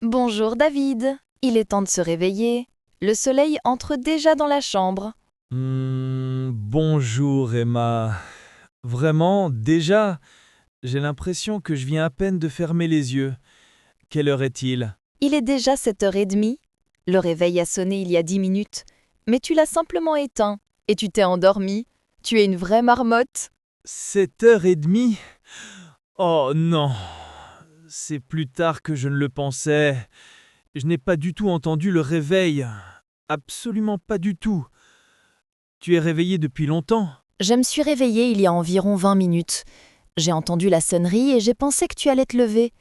Bonjour David, il est temps de se réveiller. Le soleil entre déjà dans la chambre. Bonjour Emma. Vraiment, déjà, j'ai l'impression que je viens à peine de fermer les yeux. Quelle heure est-il? Il est déjà 7h30. Le réveil a sonné il y a 10 minutes. Mais tu l'as simplement éteint et tu t'es endormi. Tu es une vraie marmotte. 7h30? Oh non, c'est plus tard que je ne le pensais. Je n'ai pas du tout entendu le réveil. Absolument pas du tout. Tu es réveillé depuis longtemps? Je me suis réveillée il y a environ 20 minutes. J'ai entendu la sonnerie et j'ai pensé que tu allais te lever.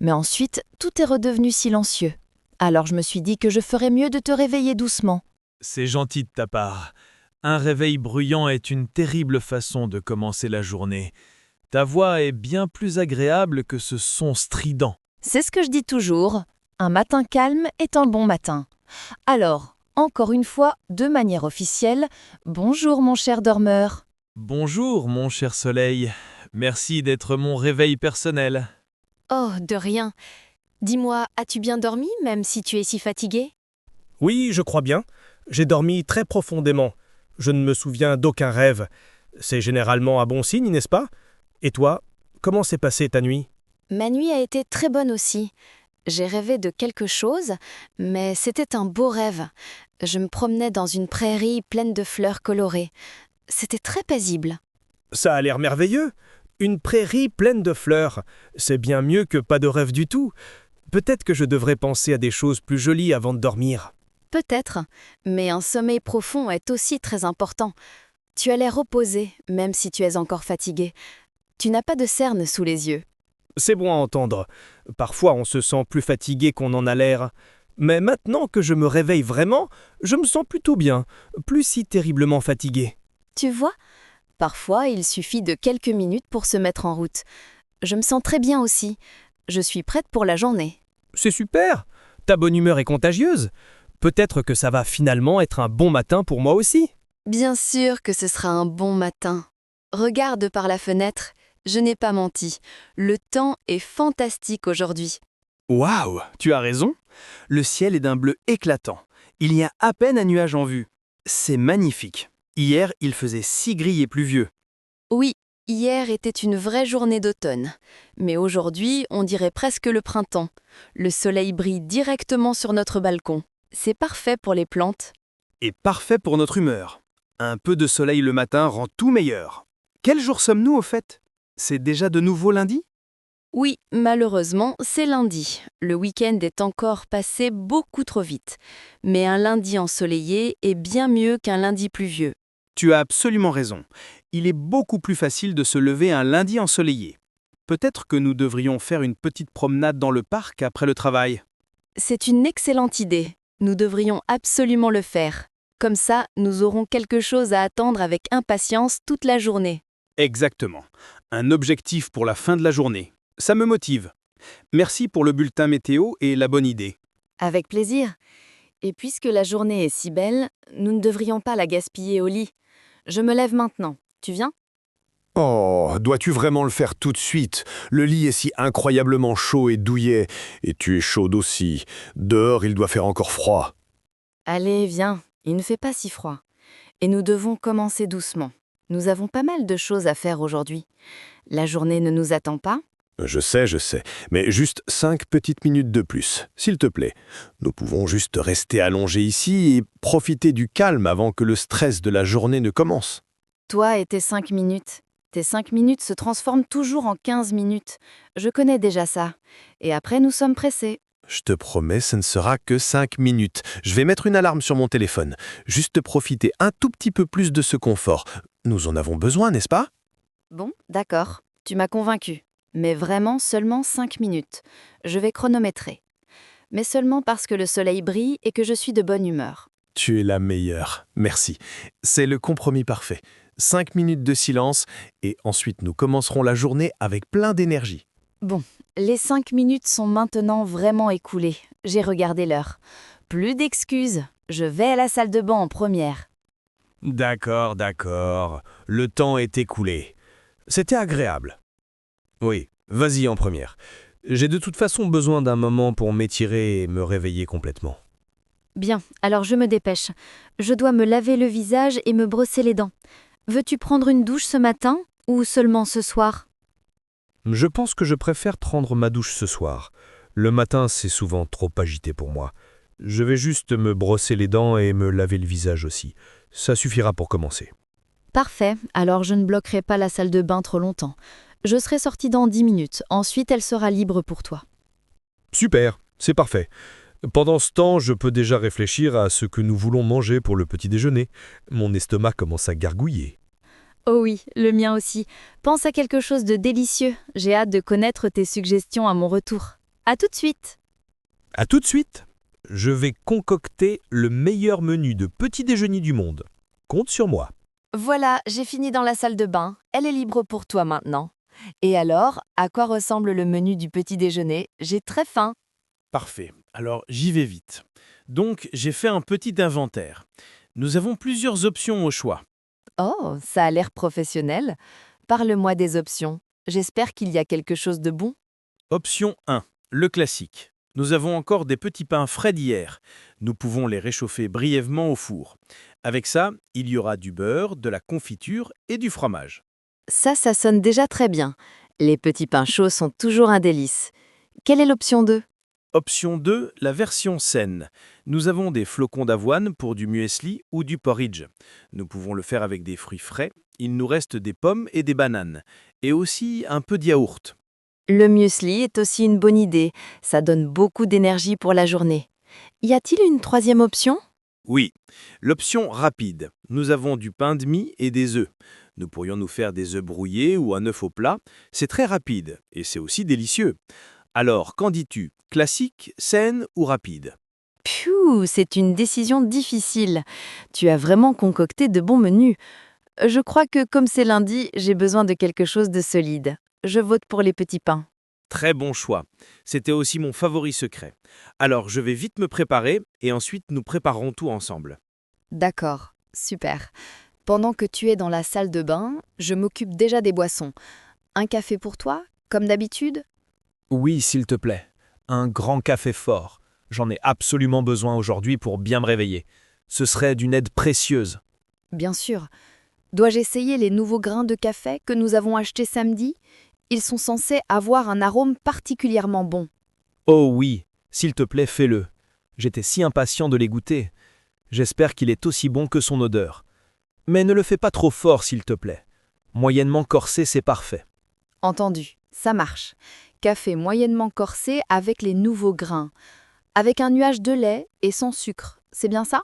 Mais ensuite, tout est redevenu silencieux. Alors je me suis dit que je ferais mieux de te réveiller doucement. C'est gentil de ta part. Un réveil bruyant est une terrible façon de commencer la journée. Ta voix est bien plus agréable que ce son strident. C'est ce que je dis toujours. Un matin calme est un bon matin. Alors, encore une fois, de manière officielle, bonjour mon cher dormeur. Bonjour, mon cher soleil. Merci d'être mon réveil personnel. Oh, de rien. Dis-moi, as-tu bien dormi, même si tu es si fatigué? Oui, je crois bien. J'ai dormi très profondément. Je ne me souviens d'aucun rêve. C'est généralement un bon signe, n'est-ce pas? Et toi, comment s'est passée ta nuit? Ma nuit a été très bonne aussi. J'ai rêvé de quelque chose, mais c'était un beau rêve. Je me promenais dans une prairie pleine de fleurs colorées. C'était très paisible. Ça a l'air merveilleux. Une prairie pleine de fleurs. C'est bien mieux que pas de rêve du tout. Peut-être que je devrais penser à des choses plus jolies avant de dormir. Peut-être, mais un sommeil profond est aussi très important. Tu as l'air reposé, même si tu es encore fatigué. Tu n'as pas de cernes sous les yeux. C'est bon à entendre. Parfois on se sent plus fatigué qu'on en a l'air. Mais maintenant que je me réveille vraiment, je me sens plutôt bien, plus si terriblement fatigué. Tu vois? Parfois, il suffit de quelques minutes pour se mettre en route. Je me sens très bien aussi. Je suis prête pour la journée. C'est super! Ta bonne humeur est contagieuse. Peut-être que ça va finalement être un bon matin pour moi aussi. Bien sûr que ce sera un bon matin. Regarde par la fenêtre, je n'ai pas menti. Le temps est fantastique aujourd'hui. Waouh, tu as raison. Le ciel est d'un bleu éclatant. Il y a à peine un nuage en vue. C'est magnifique. Hier, il faisait si gris et pluvieux. Oui, hier était une vraie journée d'automne. Mais aujourd'hui, on dirait presque le printemps. Le soleil brille directement sur notre balcon. C'est parfait pour les plantes. Et parfait pour notre humeur. Un peu de soleil le matin rend tout meilleur. Quel jour sommes-nous au fait? C'est déjà de nouveau lundi? Oui, malheureusement, c'est lundi. Le week-end est encore passé beaucoup trop vite. Mais un lundi ensoleillé est bien mieux qu'un lundi pluvieux. Tu as absolument raison. Il est beaucoup plus facile de se lever un lundi ensoleillé. Peut-être que nous devrions faire une petite promenade dans le parc après le travail. C'est une excellente idée. Nous devrions absolument le faire. Comme ça, nous aurons quelque chose à attendre avec impatience toute la journée. Exactement. Un objectif pour la fin de la journée. Ça me motive. Merci pour le bulletin météo et la bonne idée. Avec plaisir. Et puisque la journée est si belle, nous ne devrions pas la gaspiller au lit. Je me lève maintenant. Tu viens? Oh, dois-tu vraiment le faire tout de suite? Le lit est si incroyablement chaud et douillet, et tu es chaude aussi. Dehors, il doit faire encore froid. Allez, viens. Il ne fait pas si froid. Et nous devons commencer doucement. Nous avons pas mal de choses à faire aujourd'hui. La journée ne nous attend pas. Je sais, mais juste 5 petites minutes de plus, s'il te plaît. Nous pouvons juste rester allongés ici et profiter du calme avant que le stress de la journée ne commence. Toi et tes 5 minutes. Tes 5 minutes se transforment toujours en 15 minutes. Je connais déjà ça. Et après, nous sommes pressés. Je te promets, ce ne sera que 5 minutes. Je vais mettre une alarme sur mon téléphone. Juste profiter un tout petit peu plus de ce confort. Nous en avons besoin, n'est-ce pas? Bon, d'accord. Tu m'as convaincu. Mais vraiment seulement 5 minutes. Je vais chronométrer. Mais seulement parce que le soleil brille et que je suis de bonne humeur. Tu es la meilleure, merci. C'est le compromis parfait. 5 minutes de silence et ensuite nous commencerons la journée avec plein d'énergie. Bon, les 5 minutes sont maintenant vraiment écoulées. J'ai regardé l'heure. Plus d'excuses. Je vais à la salle de bain en première. D'accord. Le temps est écoulé. C'était agréable. Oui, vas-y en première. J'ai de toute façon besoin d'un moment pour m'étirer et me réveiller complètement. Bien, alors je me dépêche. Je dois me laver le visage et me brosser les dents. Veux-tu prendre une douche ce matin ou seulement ce soir? Je pense que je préfère prendre ma douche ce soir. Le matin, c'est souvent trop agité pour moi. Je vais juste me brosser les dents et me laver le visage aussi. Ça suffira pour commencer. Parfait, alors je ne bloquerai pas la salle de bain trop longtemps. Je serai sortie dans 10 minutes, ensuite elle sera libre pour toi. Super, c'est parfait. Pendant ce temps, je peux déjà réfléchir à ce que nous voulons manger pour le petit déjeuner. Mon estomac commence à gargouiller. Oh oui, le mien aussi. Pense à quelque chose de délicieux. J'ai hâte de connaître tes suggestions à mon retour. À tout de suite. À tout de suite. Je vais concocter le meilleur menu de petit déjeuner du monde. Compte sur moi. Voilà, j'ai fini dans la salle de bain. Elle est libre pour toi maintenant. Et alors, à quoi ressemble le menu du petit déjeuner? J'ai très faim. Parfait, alors j'y vais vite. Donc j'ai fait un petit inventaire. Nous avons plusieurs options au choix. Oh, ça a l'air professionnel. Parle-moi des options. J'espère qu'il y a quelque chose de bon. Option 1, le classique. Nous avons encore des petits pains frais d'hier. Nous pouvons les réchauffer brièvement au four. Avec ça, il y aura du beurre, de la confiture et du fromage. Ça sonne déjà très bien. Les petits pains chauds sont toujours un délice. Quelle est l'option 2? Option 2, la version saine. Nous avons des flocons d'avoine pour du muesli ou du porridge. Nous pouvons le faire avec des fruits frais. Il nous reste des pommes et des bananes. Et aussi un peu de yaourt. Le muesli est aussi une bonne idée. Ça donne beaucoup d'énergie pour la journée. Y a-t-il une troisième option? Oui, l'option rapide. Nous avons du pain de mie et des œufs. Nous pourrions nous faire des œufs brouillés ou un œuf au plat. C'est très rapide et c'est aussi délicieux. Alors, qu'en dis-tu? Classique, saine ou rapide? Pfiou, c'est une décision difficile. Tu as vraiment concocté de bons menus. Je crois que comme c'est lundi, j'ai besoin de quelque chose de solide. Je vote pour les petits pains. Très bon choix. C'était aussi mon favori secret. Alors, je vais vite me préparer et ensuite nous préparerons tout ensemble. D'accord, super. Pendant que tu es dans la salle de bain, je m'occupe déjà des boissons. Un café pour toi, comme d'habitude? Oui, s'il te plaît. Un grand café fort. J'en ai absolument besoin aujourd'hui pour bien me réveiller. Ce serait d'une aide précieuse. Bien sûr. Dois-je essayer les nouveaux grains de café que nous avons achetés samedi? Ils sont censés avoir un arôme particulièrement bon. Oh oui, s'il te plaît, fais-le. J'étais si impatient de les goûter. J'espère qu'il est aussi bon que son odeur. Mais ne le fais pas trop fort, s'il te plaît. Moyennement corsé, c'est parfait. Entendu, ça marche. Café moyennement corsé avec les nouveaux grains. Avec un nuage de lait et sans sucre, c'est bien ça?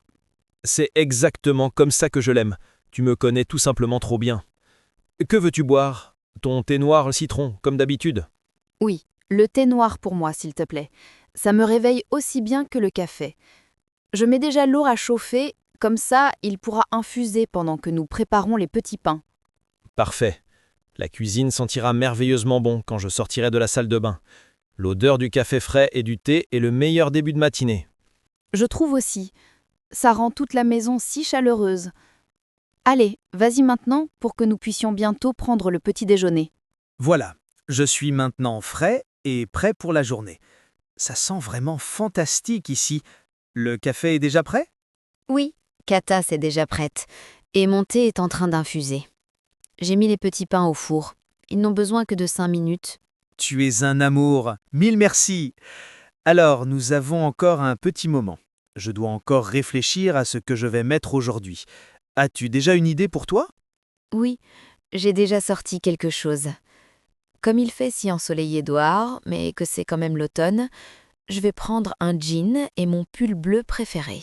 C'est exactement comme ça que je l'aime. Tu me connais tout simplement trop bien. Que veux-tu boire? Ton thé noir citron, comme d'habitude? Oui, le thé noir pour moi, s'il te plaît. Ça me réveille aussi bien que le café. Je mets déjà l'eau à chauffer, comme ça il pourra infuser pendant que nous préparons les petits pains. Parfait. La cuisine sentira merveilleusement bon quand je sortirai de la salle de bain. L'odeur du café frais et du thé est le meilleur début de matinée. Je trouve aussi. Ça rend toute la maison si chaleureuse. Allez, vas-y maintenant pour que nous puissions bientôt prendre le petit déjeuner. Voilà, je suis maintenant frais et prêt pour la journée. Ça sent vraiment fantastique ici. Le café est déjà prêt? Oui, Kata c'est déjà prête. Et mon thé est en train d'infuser. J'ai mis les petits pains au four. Ils n'ont besoin que de 5 minutes. Tu es un amour. Mille merci. Alors, nous avons encore un petit moment. Je dois encore réfléchir à ce que je vais mettre aujourd'hui. As-tu déjà une idée pour toi? Oui, j'ai déjà sorti quelque chose. Comme il fait si ensoleillé dehors, mais que c'est quand même l'automne, je vais prendre un jean et mon pull bleu préféré.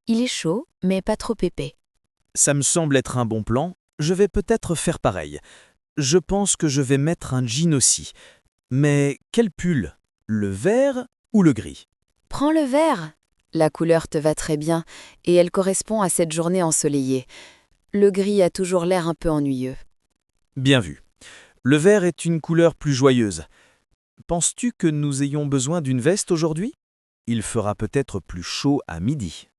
Il est chaud, mais pas trop épais. Ça me semble être un bon plan. Je vais peut-être faire pareil. Je pense que je vais mettre un jean aussi. Mais quel pull? Le vert ou le gris? Prends le vert. La couleur te va très bien et elle correspond à cette journée ensoleillée. Le gris a toujours l'air un peu ennuyeux. Bien vu. Le vert est une couleur plus joyeuse. Penses-tu que nous ayons besoin d'une veste aujourd'hui? Il fera peut-être plus chaud à midi.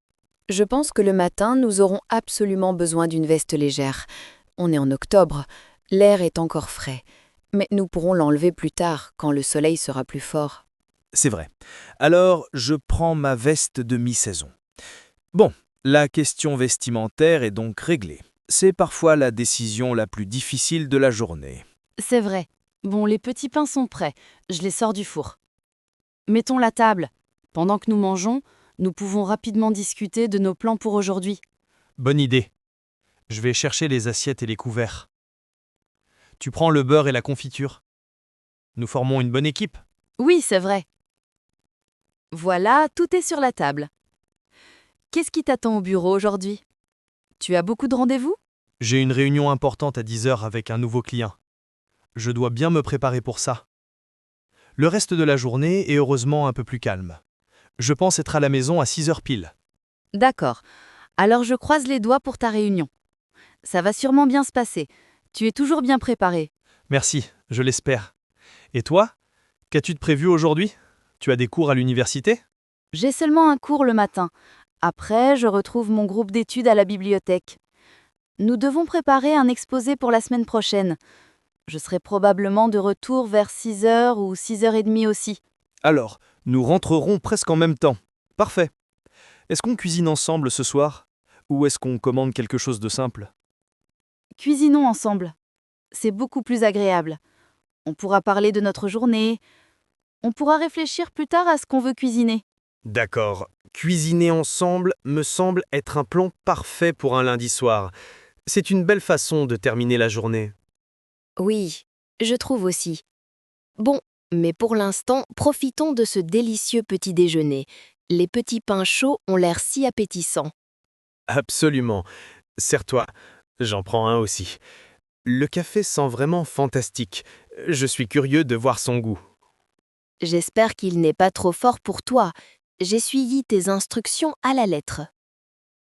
Je pense que le matin, nous aurons absolument besoin d'une veste légère. On est en octobre, l'air est encore frais. Mais nous pourrons l'enlever plus tard, quand le soleil sera plus fort. C'est vrai. Alors, je prends ma veste de mi-saison. Bon, la question vestimentaire est donc réglée. C'est parfois la décision la plus difficile de la journée. C'est vrai. Bon, les petits pains sont prêts. Je les sors du four. Mettons la table. Pendant que nous mangeons, nous pouvons rapidement discuter de nos plans pour aujourd'hui. Bonne idée. Je vais chercher les assiettes et les couverts. Tu prends le beurre et la confiture. Nous formons une bonne équipe. Oui, c'est vrai. Voilà, tout est sur la table. Qu'est-ce qui t'attend au bureau aujourd'hui? Tu as beaucoup de rendez-vous? J'ai une réunion importante à 10 heures avec un nouveau client. Je dois bien me préparer pour ça. Le reste de la journée est heureusement un peu plus calme. Je pense être à la maison à 6 heures pile. D'accord. Alors je croise les doigts pour ta réunion. Ça va sûrement bien se passer. Tu es toujours bien préparé. Merci, je l'espère. Et toi? Qu'as-tu de prévu aujourd'hui? Tu as des cours à l'université? J'ai seulement un cours le matin. Après, je retrouve mon groupe d'études à la bibliothèque. Nous devons préparer un exposé pour la semaine prochaine. Je serai probablement de retour vers 6 heures ou 6h30 aussi. Alors, nous rentrerons presque en même temps. Parfait. Est-ce qu'on cuisine ensemble ce soir? Ou est-ce qu'on commande quelque chose de simple? Cuisinons ensemble. C'est beaucoup plus agréable. On pourra parler de notre journée. On pourra réfléchir plus tard à ce qu'on veut cuisiner. D'accord. Cuisiner ensemble me semble être un plan parfait pour un lundi soir. C'est une belle façon de terminer la journée. Oui, je trouve aussi. Bon, mais pour l'instant, profitons de ce délicieux petit déjeuner. Les petits pains chauds ont l'air si appétissants. Absolument. Sers-toi. J'en prends un aussi. Le café sent vraiment fantastique. Je suis curieux de voir son goût. J'espère qu'il n'est pas trop fort pour toi. J'ai suivi tes instructions à la lettre.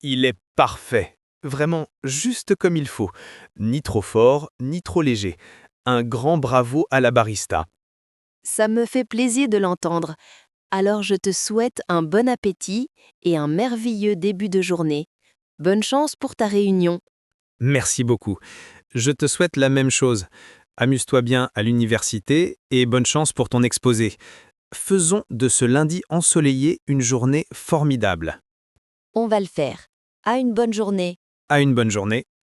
Il est parfait. Vraiment juste comme il faut. Ni trop fort, ni trop léger. Un grand bravo à la barista. Ça me fait plaisir de l'entendre. Alors je te souhaite un bon appétit et un merveilleux début de journée. Bonne chance pour ta réunion. Merci beaucoup. Je te souhaite la même chose. Amuse-toi bien à l'université et bonne chance pour ton exposé. Faisons de ce lundi ensoleillé une journée formidable. On va le faire. À une bonne journée. À une bonne journée.